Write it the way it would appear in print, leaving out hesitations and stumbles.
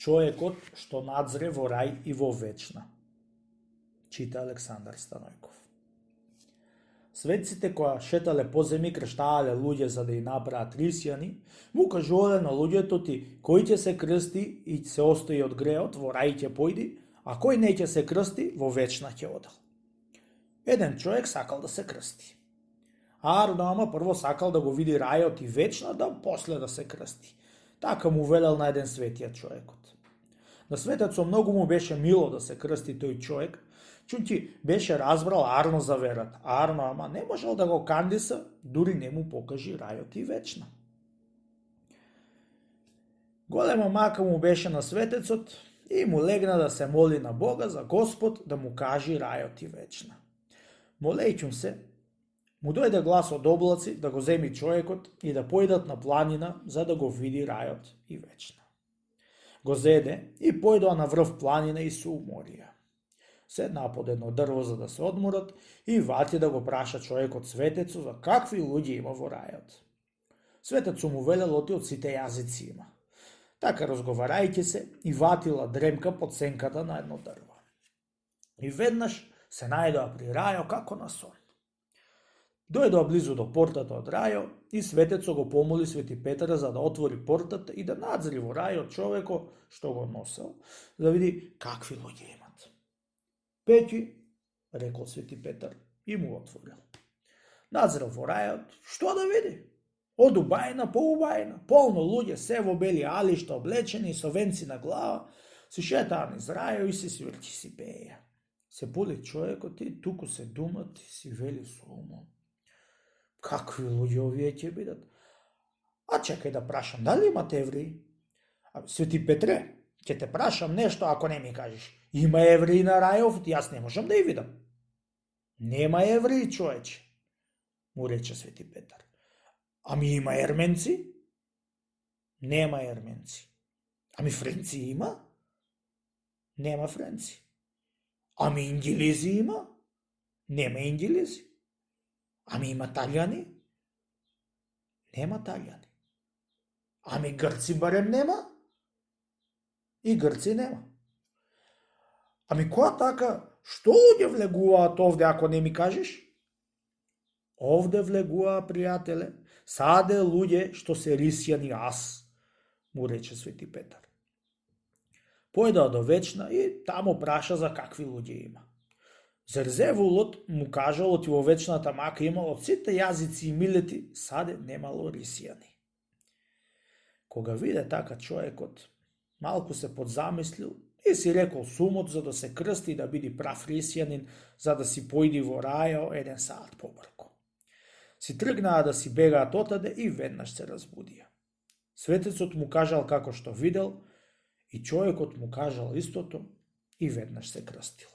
човекот што надзре во рај и во вечна. Чита Александар Станојков. Светците кои шетале по земји крштаале луѓе за да и направат христијани, му кажувале на луѓето ти кој ќе се крсти и се остои од греот во рај ќе појди, а кој не ќе се крсти во вечна ќе одел. Еден човек сакал да се крсти. Ама прво сакал да го види рајот и вечна, да после да се крсти. Така му велел на еден светија човекот. На светецо многу му беше мило да се крсти тој човек, чунти беше разбрал арно за верата. Ама не можел да го кандиса, дури не му покажи рајот и вечна. Голема мака му беше на светецот и му легна да се моли на Бога за Господ да му кажи рајот и вечна. Молејќум се, му дојде глас од облаци да го земи човекот и да појдат на планина за да го види рајот и вечна. Го зеде и појдоа на врв планина и се уморија. Седнаа под едно дрво за да се одморат и вати да го праша човекот светецу за какви луѓе има во рајот. Светецу му велел оти од сите јазици има. Така разговарајќи се и ватила дремка под сенката на едно дрво. И веднаш се најдоа при рајо како на сон. Дојдоа близу до портата од рајо и светецо го помоли Свети Петар за да отвори портата и да надзри во рајот човеко што го носел, да види какви луѓе имат. Пеќи, рекол Свети Петар и му отворил. Надзрел во рајот, што да види? Од убајна по убајна, полно луѓе, се во бели алишта облечени, со венци на глава, си шетаа низ рајо и си свирчи си пеја. Се поли човекот и туку се думат и си вели со умом. Какви луѓе овие ќе бидат? А чекај да прашам, дали имате евреи? Свети Петре, ќе те прашам нешто ако не ми кажеш. Има евреи на рајов, јас не можам да ја видам. Нема евреи, човече, му рече Свети Петар. Ами има ерменци? Нема ерменци. Ами френци има? Нема френци. Ами ингилези има? Нема ингилези. Ами има таљани? Нема таљани. Ами грци барем нема? И грци нема. Ами која така, што луѓе влегуваат овде ако не ми кажеш? Овде влегуваа, пријателе, саде луѓе што се рисјани аз, му рече Свети Петар. Појдоа до вечна и таму праша за какви луѓе има. Зерзевулот му кажал оти во вечната мака имало од сите јазици и милети, саде немало рисјани. Кога виде така човекот, малку се подзамислил и си рекол сумот за да се крсти и да биде прав рисјанин, за да си појди во рајо еден саат побрко. Си тргнаа да си бегаат отаде и веднаш се разбудија. Светецот му кажал како што видел и човекот му кажал истото и веднаш се крстил.